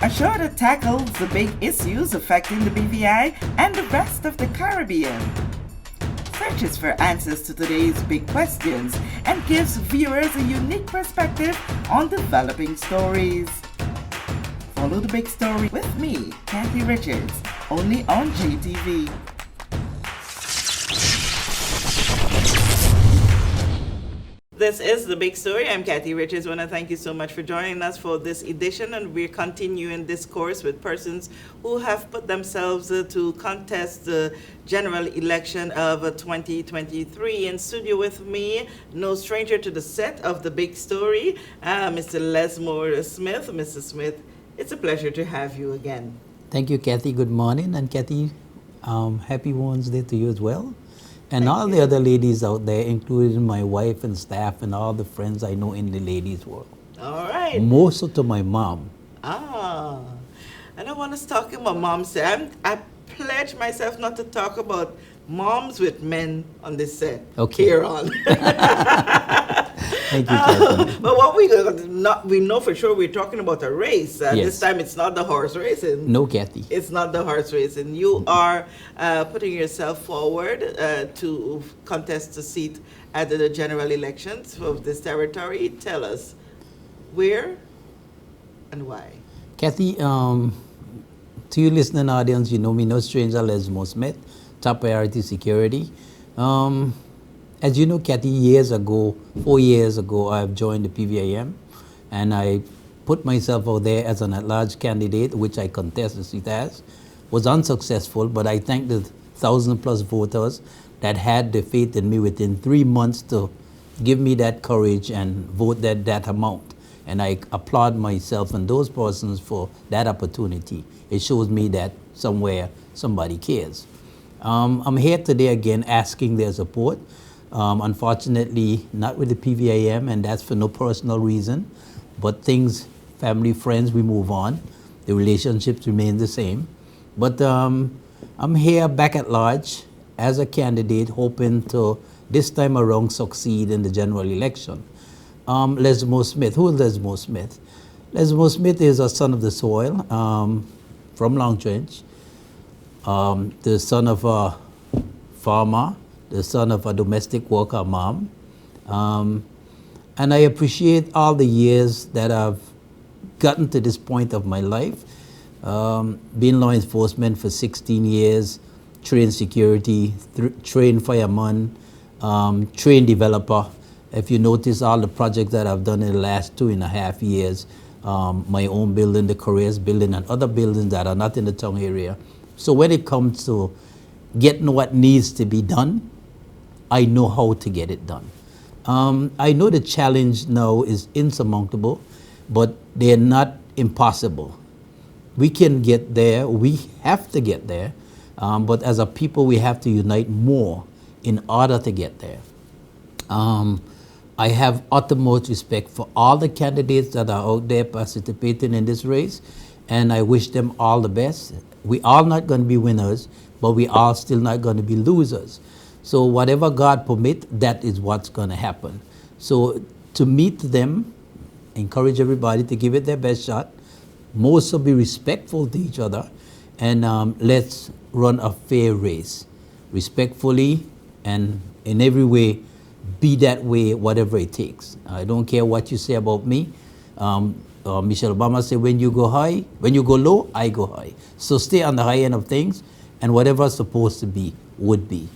A show that tackles the big issues affecting the BVI and the rest of the Caribbean. Searches for answers to today's big questions and gives viewers a unique perspective on developing stories. Follow the big story with me, Kathy Richards, only on JTV. This is The Big Story. I'm Kathy Richards. I want to thank you so much for joining us for this edition, and we're continuing this course with persons who have put themselves to contest the general election of 2023. In studio with me, no stranger to the set of The Big Story, Mr. Lesmore Smith. Mr. Smith, it's a pleasure to have you again. Thank you, Kathy. Good morning. And Kathy, happy Wednesday to you as well. And all the other ladies out there, including my wife and staff and all the friends I know in the ladies' world. All right. More so to my mom. And I want to talk about moms. I pledge myself not to talk about moms with men on this set. Okay. Here on. Thank you, Kathy. But what we know for sure, we're talking about a race. Yes. This time it's not the horse racing. No, Kathy. It's not the horse racing. You are putting yourself forward to contest a seat at the general elections of this territory. Tell us where and why. Kathy, to you listening audience, you know me, no stranger, Lesmore Smith, top priority security. As you know, Kathy, 4 years ago, I've joined the PVIM, and I put myself out there as an at-large candidate, which I contested the seat as. Was unsuccessful, but I thank the 1,000+ voters that had the faith in me within 3 months to give me that courage and vote that amount. And I applaud myself and those persons for that opportunity. It shows me that somewhere somebody cares. I'm here today again asking their support. Unfortunately, not with the PVIM, and that's for no personal reason, but things, family, friends, we move on. The relationships remain the same. But I'm here back at large as a candidate, hoping to this time around succeed in the general election. Lesmore Smith. Who is Lesmore Smith? Lesmore Smith is a son of the soil from Long Trench, the son of a farmer, the son of a domestic worker mom. And I appreciate all the years that I've gotten to this point of my life. Been law enforcement for 16 years, trained security, trained fireman, trained developer. If you notice all the projects that I've done in the last 2.5 years, my own building, the Careers building, and other buildings that are not in the town area. So when it comes to getting what needs to be done, I know how to get it done. I know the challenge now is insurmountable, but they're not impossible. We can get there, we have to get there, but as a people we have to unite more in order to get there. I have utmost respect for all the candidates that are out there participating in this race, and I wish them all the best. We are not going to be winners, but we are still not going to be losers. So whatever God permit, that is what's going to happen. So to meet them, encourage everybody to give it their best shot. Most will be respectful to each other, and let's run a fair race. Respectfully and in every way, be that way, whatever it takes. I don't care what you say about me. Michelle Obama said, when you go low, I go high. So stay on the high end of things, and whatever's supposed to be, would be.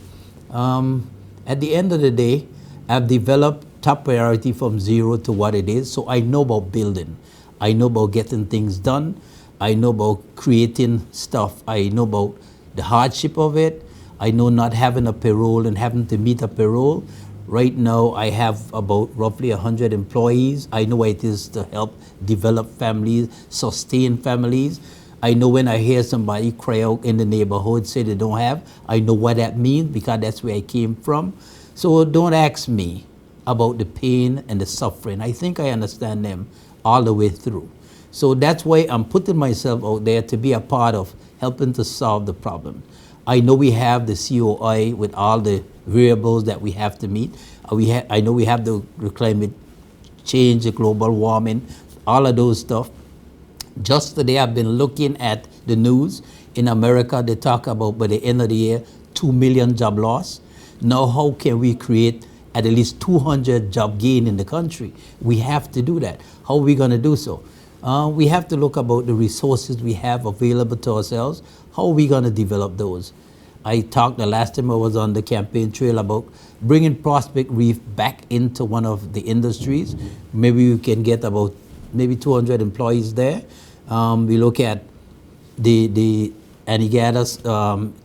At the end of the day, I've developed top priority from zero to what it is, so I know about building. I know about getting things done. I know about creating stuff. I know about the hardship of it. I know not having a payroll and having to meet a payroll. Right now, I have about roughly 100 employees. I know what it is to help develop families, sustain families. I know when I hear somebody cry out in the neighborhood, say they don't have, I know what that means because that's where I came from. So don't ask me about the pain and the suffering. I think I understand them all the way through. So that's why I'm putting myself out there to be a part of helping to solve the problem. I know we have the COI with all the variables that we have to meet. I know we have the climate change, the global warming, all of those stuff. Just today, I've been looking at the news. In America, they talk about by the end of the year, 2 million job loss. Now, how can we create at least 200 job gain in the country? We have to do that. How are we going to do so? We have to look about the resources we have available to ourselves. How are we going to develop those? I talked the last time I was on the campaign trail about bringing Prospect Reef back into one of the industries. Maybe we can get about maybe 200 employees there. We look at the Aniguetta's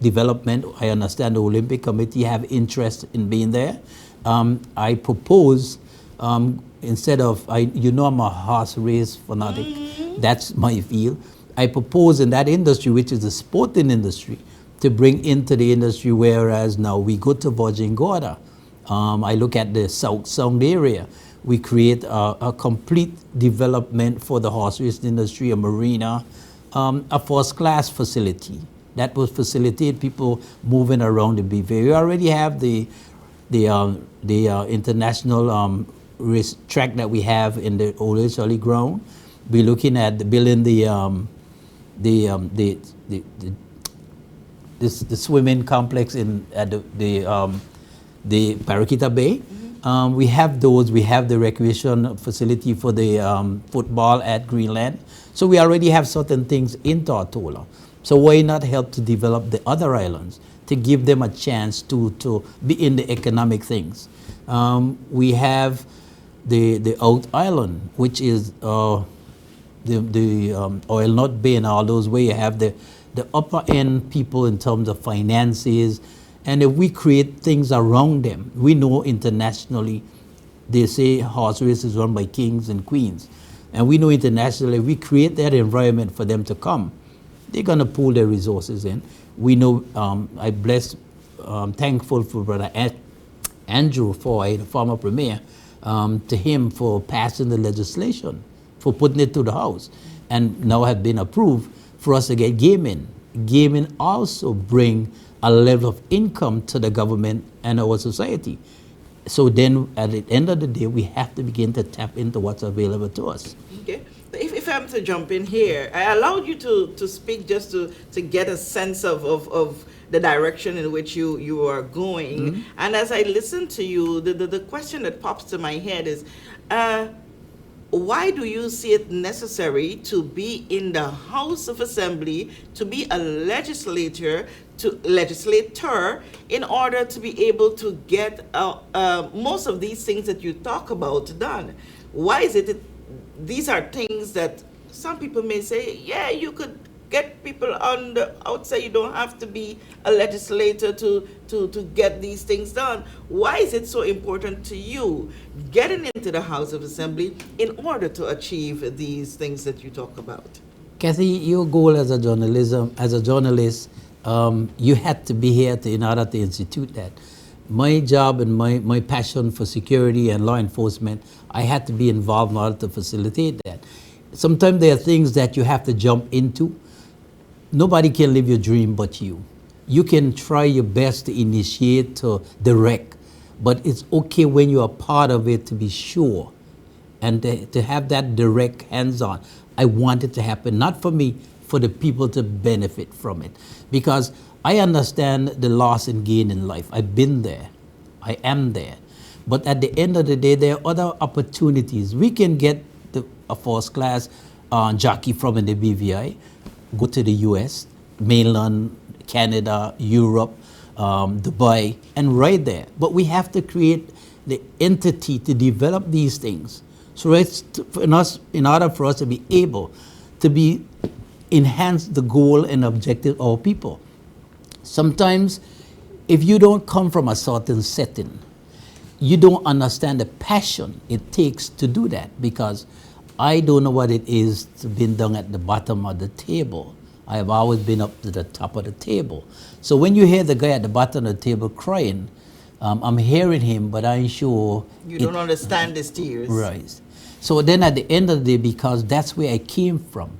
development. I understand the Olympic Committee have interest in being there. I propose, instead of, I'm a horse race fanatic. That's my field. I propose in that industry, which is the sporting industry, to bring into the industry, whereas now we go to Virgin Gorda. I look at the South Sound area. We create a complete development for the horse racing industry, a marina, a first-class facility that will facilitate people moving around the beach. We already have the international race track that we have in the Old Charlie ground. We're looking at building the swimming complex at the Paraquita Bay. We have those. We have the recreation facility for the football at Greenland. So we already have certain things in Tortola. So why not help to develop the other islands to give them a chance to be in the economic things? We have the Out Island, which is the Oil Nut Bay and all those, where you have the upper end people in terms of finances. And if we create things around them, we know internationally they say horse race is run by kings and queens. And we know internationally, if we create that environment for them to come, they're going to pull their resources in. We know, thankful for Brother Andrew Foy, the former premier, to him for passing the legislation, for putting it to the House, and now have been approved for us to get gaming. Gaming also bring a level of income to the government and our society. So then at the end of the day, we have to begin to tap into what's available to us. Okay. If I'm to jump in here, I allowed you to speak just to get a sense of the direction in which you are going. Mm-hmm. And as I listen to you, the question that pops to my head is, why do you see it necessary to be in the House of Assembly, to be a legislator, in order to be able to get most of these things that you talk about done? Why is it that these are things that some people may say, yeah, you could get people on the outside, you don't have to be a legislator to get these things done. Why is it so important to you getting into the House of Assembly in order to achieve these things that you talk about? Kathy, your goal as a journalist, you had to be here in order to institute that. My job and my passion for security and law enforcement, I had to be involved in order to facilitate that. Sometimes there are things that you have to jump into. Nobody can live your dream but you. You can try your best to initiate, to direct, but it's okay when you are part of it to be sure and to have that direct hands-on. I want it to happen, not for me, for the people to benefit from it. Because I understand the loss and gain in life. I've been there. I am there. But at the end of the day, there are other opportunities. We can get a first class jockey from the BVI, go to the US, mainland, Canada, Europe, Dubai, and ride there. But we have to create the entity to develop these things. So in order for us to be able to enhance the goal and objective of our people. Sometimes, if you don't come from a certain setting, you don't understand the passion it takes to do that, because I don't know what it is to be down at the bottom of the table. I have always been up to the top of the table. So when you hear the guy at the bottom of the table crying, I'm hearing him, but I'm sure... You don't understand his tears. Right. So then at the end of the day, because that's where I came from,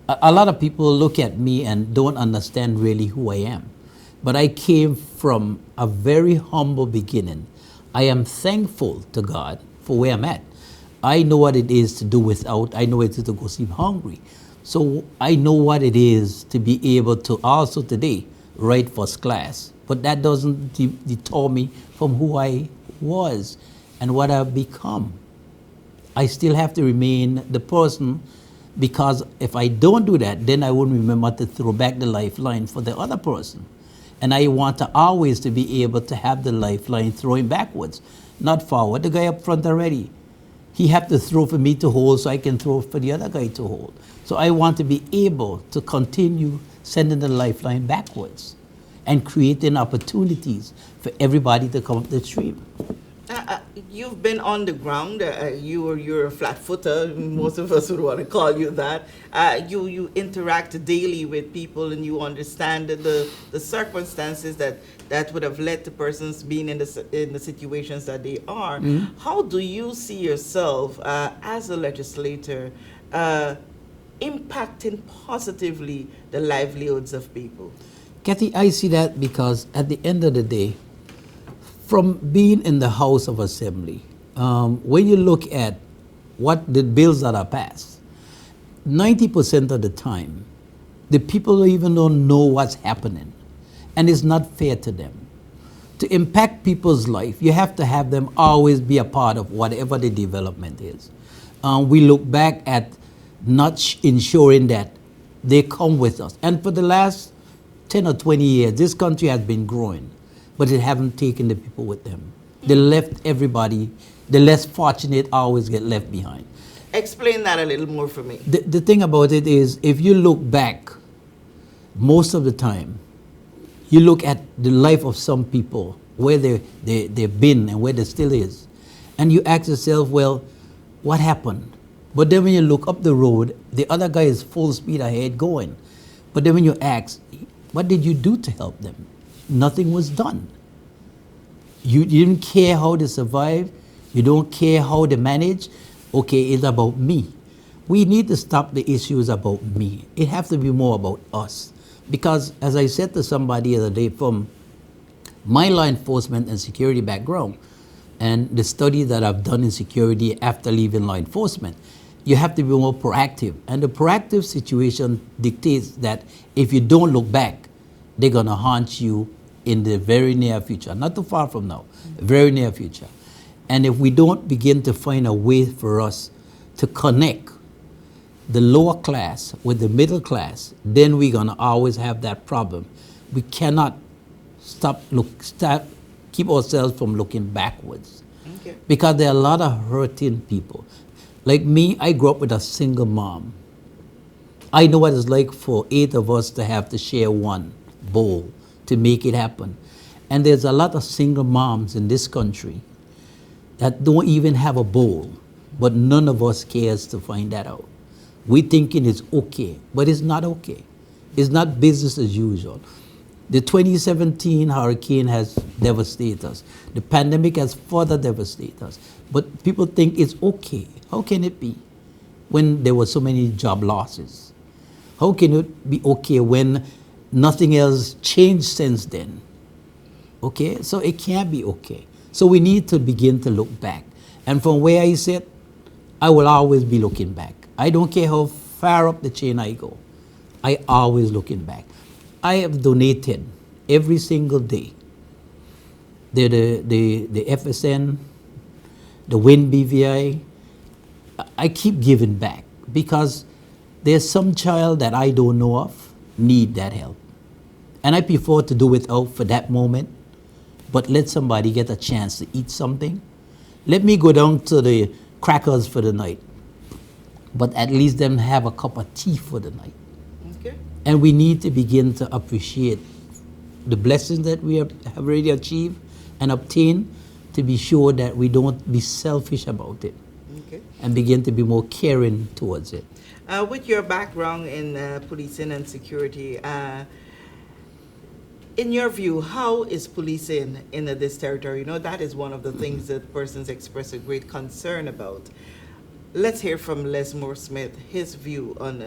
a lot of people look at me and don't understand really who I am. But I came from a very humble beginning. I am thankful to God for where I'm at. I know what it is to do without. I know what it is to go sleep hungry. So I know what it is to be able to also today write first class. But that doesn't deter me from who I was and what I've become. I still have to remain the person, because if I don't do that, then I won't remember to throw back the lifeline for the other person. And I want to always to be able to have the lifeline throwing backwards, not forward. The guy up front already, he have to throw for me to hold so I can throw for the other guy to hold. So I want to be able to continue sending the lifeline backwards and creating opportunities for everybody to come up the stream. You've been on the ground. You're a flat footer. Most of us would want to call you that. You interact daily with people, and you understand the circumstances that would have led to persons being in the situations that they are. Mm-hmm. How do you see yourself as a legislator impacting positively the livelihoods of people? Kathy, I see that because at the end of the day, from being in the House of Assembly, when you look at what the bills that are passed, 90% of the time, the people even don't know what's happening, and it's not fair to them. To impact people's life, you have to have them always be a part of whatever the development is. We look back at not ensuring that they come with us. And for the last 10 or 20 years, this country has been growing, but it haven't taken the people with them. They left everybody. The less fortunate always get left behind. Explain that a little more for me. The thing about it is, if you look back, most of the time, you look at the life of some people, where they've been and where they still is, and you ask yourself, well, what happened? But then when you look up the road, the other guy is full speed ahead going. But then when you ask, what did you do to help them? Nothing was done. You didn't care how they survived. You don't care how they manage. Okay, it's about me. We need to stop the issues about me. It has to be more about us. Because as I said to somebody the other day, from my law enforcement and security background, and the study that I've done in security after leaving law enforcement, you have to be more proactive. And the proactive situation dictates that if you don't look back, they're going to haunt you in the very near future. Not too far from now, very near future. And if we don't begin to find a way for us to connect the lower class with the middle class, then we're going to always have that problem. We cannot keep ourselves from looking backwards. Okay. Because there are a lot of hurting people. Like me, I grew up with a single mom. I know what it's like for 8 of us to have to share one bowl to make it happen. And there's a lot of single moms in this country that don't even have a bowl, but none of us cares to find that out. We thinking it's okay, but it's not okay. It's not business as usual. The 2017 hurricane has devastated us. The pandemic has further devastated us. But people think it's okay. How can it be when there were so many job losses? How can it be okay when nothing else changed since then? Okay, so it can't be okay. So we need to begin to look back. And from where I sit, I will always be looking back. I don't care how far up the chain I go. I always looking back. I have donated every single day. The FSN, the WIN BVI, I keep giving back because there's some child that I don't know of need that help. And I prefer to do without for that moment, but let somebody get a chance to eat something. Let me go down to the crackers for the night, but at least them have a cup of tea for the night. Okay. And we need to begin to appreciate the blessings that we have already achieved and obtained, to be sure that we don't be selfish about it. Okay. And begin to be more caring towards it. With your background in policing and security, in your view, how is policing in this territory? You know, that is one of the things that persons express a great concern about. Let's hear from Lesmore Smith, his view on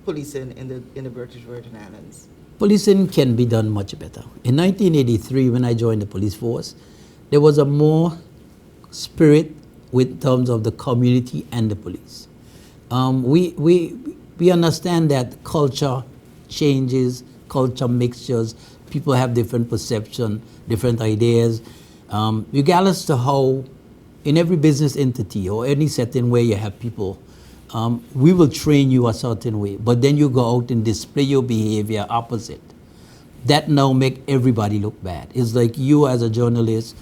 policing in the British Virgin Islands. Policing can be done much better. In 1983, when I joined the police force, there was a more spirit with terms of the community and the police. We understand that culture changes, culture mixtures, people have different perception, different ideas. Regardless to how, in every business entity or any setting where you have people, we will train you a certain way, but then you go out and display your behavior opposite. That now make everybody look bad. It's like you as a journalist,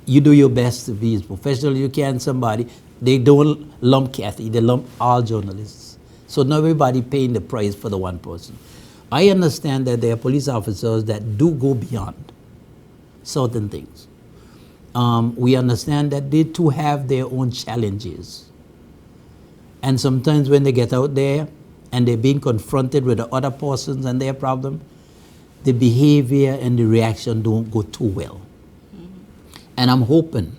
you do your best to be as professional as you can. Somebody, they don't lump Kathy, they lump all journalists. So now everybody paying the price for the one person. I understand that there are police officers that do go beyond certain things. We understand that they too have their own challenges. And sometimes when they get out there and they're being confronted with the other persons and their problem, the behavior and the reaction don't go too well. And I'm hoping,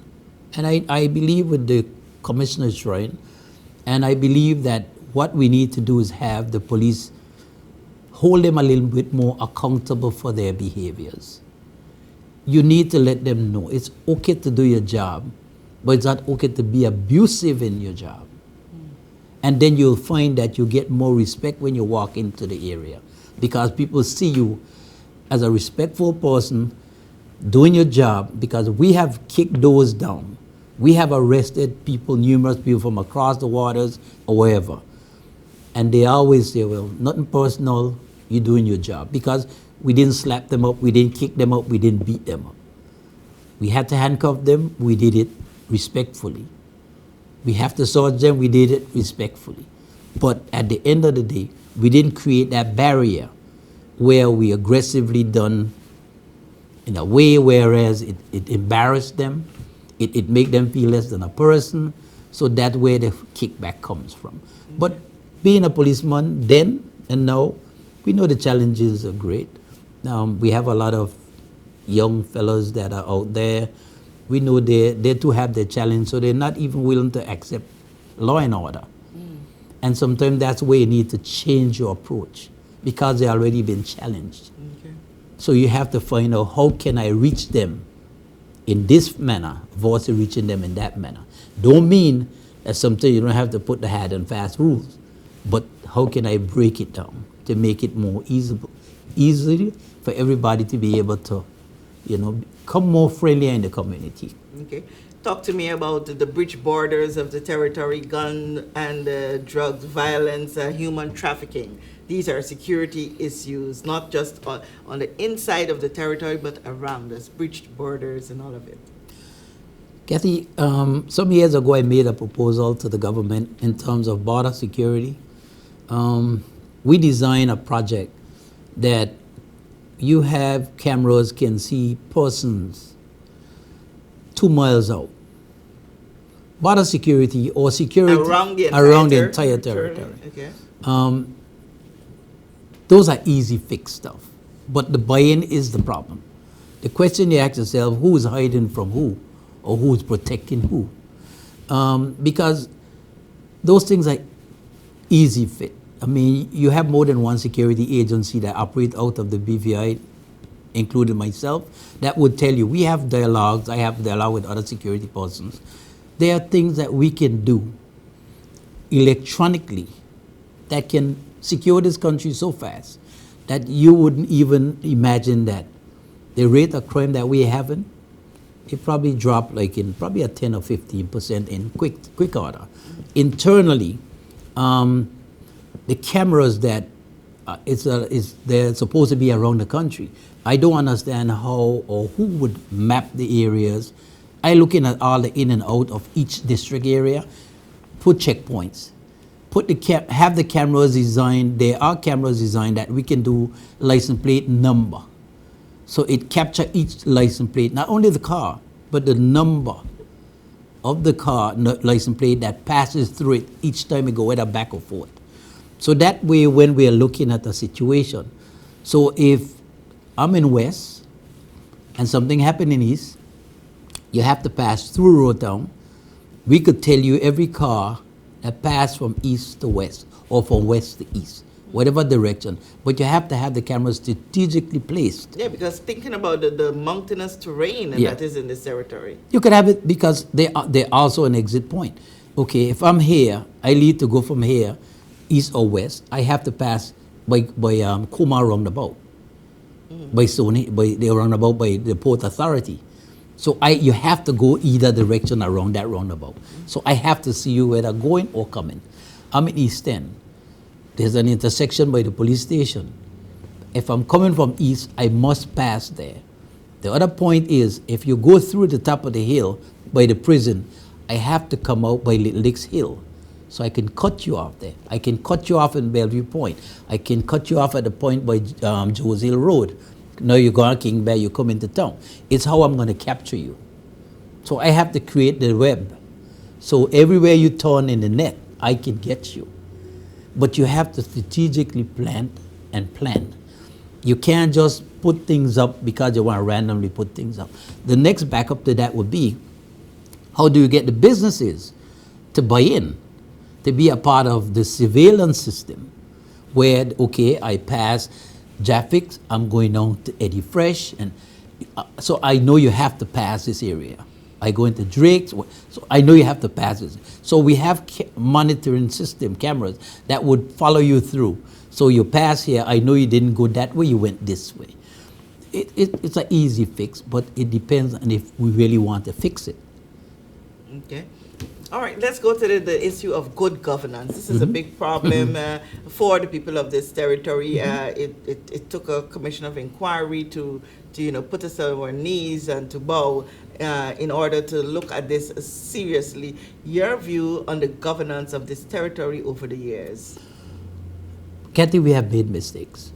and I believe with the commissioner's shrine, and I believe that what we need to do is have the police hold them a little bit more accountable for their behaviors. You need to let them know it's okay to do your job, but it's not okay to be abusive in your job. And then you'll find that you get more respect when you walk into the area, because people see you as a respectful person doing your job, because we have kicked doors down. We have arrested people, numerous people from across the waters or wherever. And they always say, well, nothing personal, you're doing your job. Because we didn't slap them up, we didn't kick them up, we didn't beat them up. We had to handcuff them, we did it respectfully. We have to search them, we did it respectfully. But at the end of the day, we didn't create that barrier where we aggressively done in a way whereas it embarrassed them, it made them feel less than a person, so that where the kickback comes from. But being a policeman then and now, we know the challenges are great. We have a lot of young fellows that are out there. We know they too have their challenge, so they're not even willing to accept law and order. And sometimes that's where you need to change your approach, because they've already been challenged. Okay. So you have to find out, how can I reach them in this manner versus reaching them in that manner. Don't mean that sometimes you don't have to put the hard and fast rules, but how can I break it down to make it more easily for everybody to be able to, come more friendly in the community. Okay. Talk to me about the breach borders of the territory, gun and drugs, violence, human trafficking. These are security issues, not just on the inside of the territory, but around us, breached borders and all of it. Kathy, some years ago I made a proposal to the government in terms of border security. We designed a project that you have cameras can see persons 2 miles out. Border security or security around the entire territory. Okay. Those are easy fix stuff, but the buy-in is the problem. The question you ask yourself, who is hiding from who, or who is protecting who? Because those things are easy fit. I mean, you have more than one security agency that operate out of the BVI, including myself, that would tell you, we have dialogues, I have dialogue with other security persons. There are things that we can do electronically that can secure this country so fast that you wouldn't even imagine that the rate of crime that we're having, it probably dropped like in probably a 10 or 15% in quick order. Internally, the cameras that they're supposed to be around the country, I don't understand how or who would map the areas. I looking at all the in and out of each district area, put checkpoints, have the cameras designed. There are cameras designed that we can do license plate number, so it capture each license plate, not only the car, but the number of the car license plate that passes through it each time we go whether back or forth. So that way, when we are looking at a situation, so if I'm in West and something happened in East, you have to pass through Road Town, we could tell you every car that passed from East to West or from West to East. whatever direction. But you have to have the cameras strategically placed. Yeah, because thinking about the mountainous terrain Yeah. that is in this territory. You could have it because they're also an exit point. Okay, if I'm here, I need to go from here, east or west. I have to pass by Kuma roundabout, by Sony, by the roundabout by the Port Authority. So you have to go either direction around that roundabout. So I have to see you whether going or coming. I'm in East End. There's an intersection by the police station. If I'm coming from east, I must pass there. The other point is, if you go through the top of the hill by the prison, I have to come out by Little Licks Hill. So I can cut you off there. I can cut you off in Bellevue Point. I can cut you off at the point by Joe's Hill Road. Now you go on King Bear, you come into town. It's how I'm going to capture you. So I have to create the web. So everywhere you turn in the net, I can get you. But you have to strategically plan and plan. You can't just put things up because you want to randomly put things up. The next backup to that would be, how do you get the businesses to buy in, to be a part of the surveillance system where, okay, I pass Jahphix, I'm going down to Eddie Fresh, and so I know you have to pass this area. I go into Drake's, so I know you have to pass this. So we have monitoring system, cameras, that would follow you through. So you pass here, I know you didn't go that way, you went this way. It's an easy fix, but it depends on if we really want to fix it. Okay. All right, let's go to the issue of good governance. This is a big problem for the people of this territory. It took a commission of inquiry to put us on our knees and to bow in order to look at this seriously. Your view on the governance of this territory over the years? Kathy, we have made mistakes.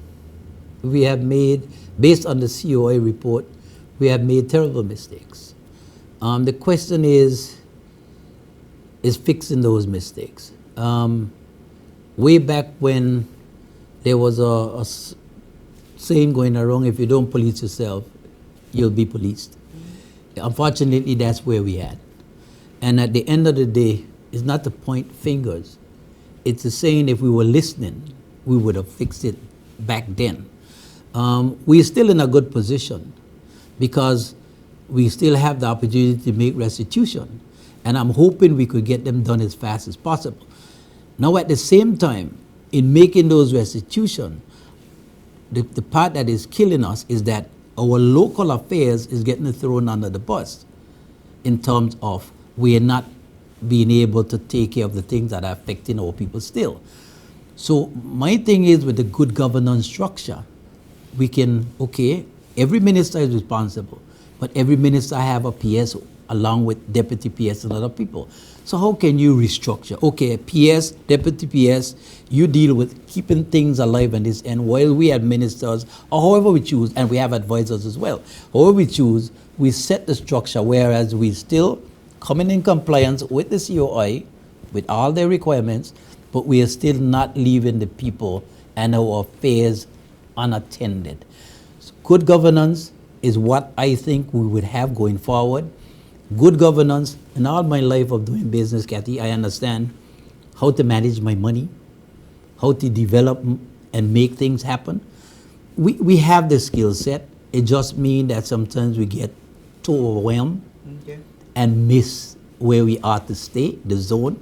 We have made, based on the COI report, we have made terrible mistakes. The question is fixing those mistakes. Way back when there was a saying going around, if you don't police yourself, you'll be policed. Unfortunately, that's where we at. And at the end of the day, it's not to point fingers. It's a saying, if we were listening, we would have fixed it back then. We're still in a good position because we still have the opportunity to make restitution. And I'm hoping we could get them done as fast as possible. Now, at the same time, in making those restitution, the part that is killing us is that our local affairs is getting thrown under the bus in terms of we are not being able to take care of the things that are affecting our people still. So my thing is, with the good governance structure, we can, okay, every minister is responsible, but every minister have a PS along with deputy PS and other people. So how can you restructure? Okay, PS, deputy PS, you deal with keeping things alive in this end while we have ministers, or however we choose, and we have advisors as well. However we choose, we set the structure, whereas we still coming in compliance with the COI, with all their requirements, but we are still not leaving the people and our affairs unattended. So good governance is what I think we would have going forward. Good governance. In all my life of doing business, Kathy, I understand how to manage my money, how to develop and make things happen. We have the skill set. It just means that sometimes we get too overwhelmed and miss where we are to stay, the zone.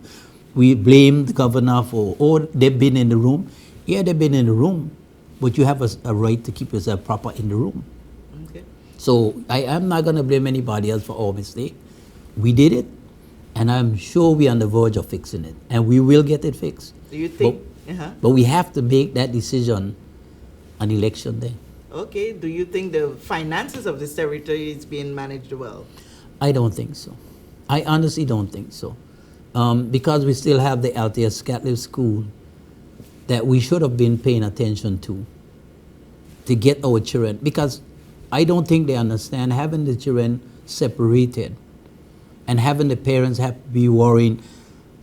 We blame the governor for, oh, they've been in the room. Yeah, they've been in the room, but you have a right to keep yourself proper in the room. Okay. So I am not going to blame anybody else for our mistake. We did it, and I'm sure we're on the verge of fixing it, and we will get it fixed. Do you think? But we have to make that decision on election day. Okay. Do you think the finances of this territory is being managed well? I don't think so. I honestly don't think so. Because we still have the LTS Catholic School that we should have been paying attention to get our children. Because I don't think they understand having the children separated and having the parents have to be worrying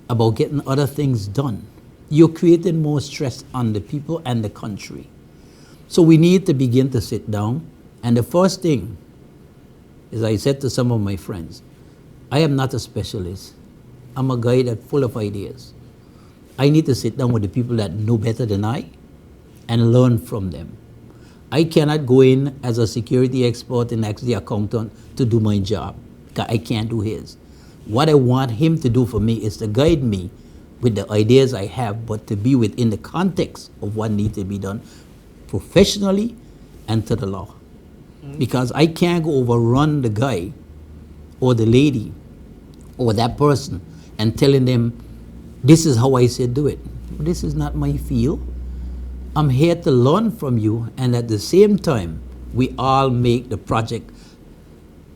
about getting other things done. You're creating more stress on the people and the country. So we need to begin to sit down. And the first thing is, I said to some of my friends, I am not a specialist. I'm a guy that's full of ideas. I need to sit down with the people that know better than I and learn from them. I cannot go in as a security expert and ask the accountant to do my job. I can't do his. What I want him to do for me is to guide me with the ideas I have, but to be within the context of what needs to be done professionally and to the law. Because I can't go overrun the guy or the lady or that person and telling them, this is how I said do it. This is not my field. I'm here to learn from you, and at the same time, we all make the project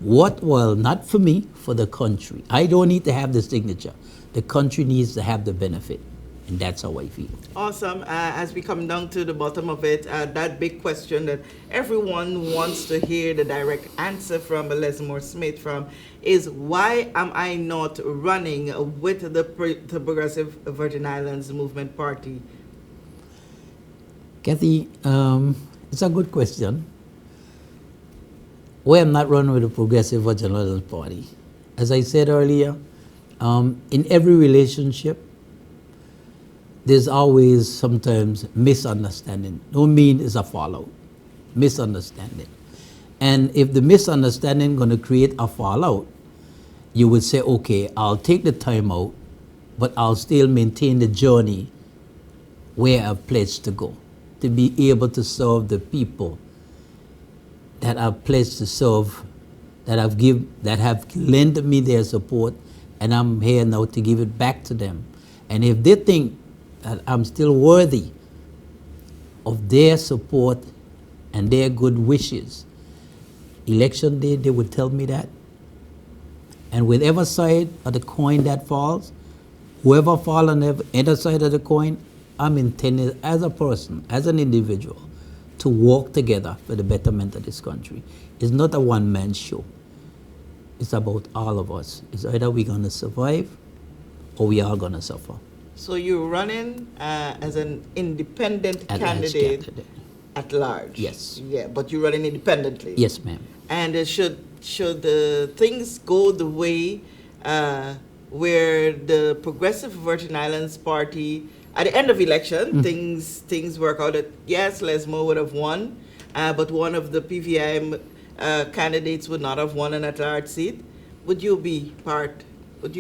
worthwhile, not for me, for the country. I don't need to have the signature. The country needs to have the benefit, and that's how I feel. Awesome. As we come down to the bottom of it, that big question that everyone wants to hear the direct answer from Lesmore Smith from is, why am I not running with the Progressive Virgin Islands Movement Party? Kathy, it's a good question. Why I'm not running with the Progressive Virgin Islands Party? As I said earlier, in every relationship, there's always sometimes misunderstanding. Don't mean it's a fallout. Misunderstanding. And if the misunderstanding going to create a fallout, you would say, okay, I'll take the time out, but I'll still maintain the journey where I've pledged to go, to be able to serve the people that I've pledged to serve, that have lent me their support, and I'm here now to give it back to them. And if they think that I'm still worthy of their support and their good wishes, election day they would tell me that. And whichever side of the coin that falls, whoever falls on the other side of the coin, I'm intended as a person, as an individual, to work together for the betterment of this country. It's not a one-man show. It's about all of us. It's either we're going to survive or we are going to suffer. So you're running as an independent candidate at large? Yes. Yeah, but you're running independently? Yes, ma'am. And should things go the way where the Progressive Virgin Islands Party, at the end of election, things work out that, yes, Lesmore would have won, but one of the PVIM candidates would not have won an at-large seat, would you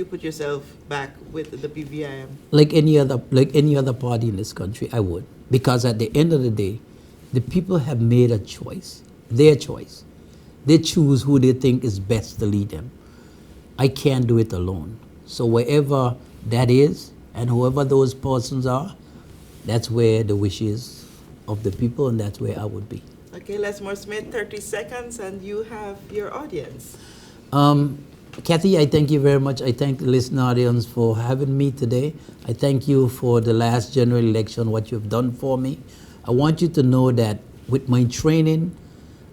put yourself back with the PVIM? Like any other party in this country, I would. Because at the end of the day, the people have made a choice, their choice. They choose who they think is best to lead them. I can't do it alone. So wherever that is, and whoever those persons are, that's where the wish is of the people, and that's where I would be. Okay, Lesmore Smith, 30 seconds, and you have your audience. Kathy, I thank you very much. I thank the listening audience for having me today. I thank you for the last general election, what you've done for me. I want you to know that with my training,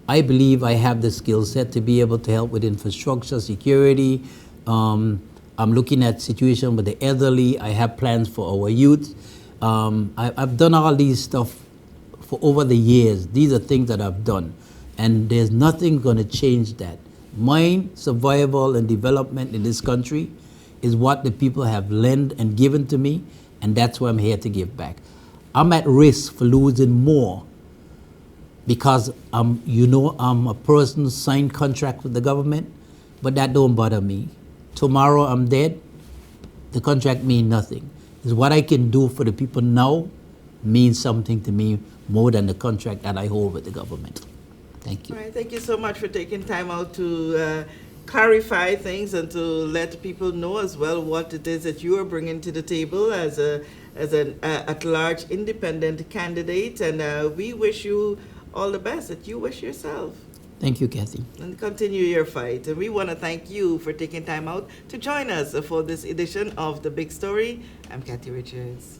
I believe I have the skill set to be able to help with infrastructure, security. I'm looking at situation with the elderly. I have plans for our youth. I've done all these stuff for over the years. These are things that I've done, and there's nothing going to change that. My survival and development in this country is what the people have lent and given to me, and that's why I'm here to give back. I'm at risk for losing more because I'm a person who signed contract with the government, but that don't bother me. Tomorrow I'm dead, the contract means nothing. It's what I can do for the people now means something to me more than the contract that I hold with the government. Thank you. All right, thank you so much for taking time out to clarify things and to let people know as well what it is that you are bringing to the table as an at-large independent candidate. And we wish you all the best that you wish yourself. Thank you, Kathy. And continue your fight. And we want to thank you for taking time out to join us for this edition of The Big Story. I'm Kathy Richards.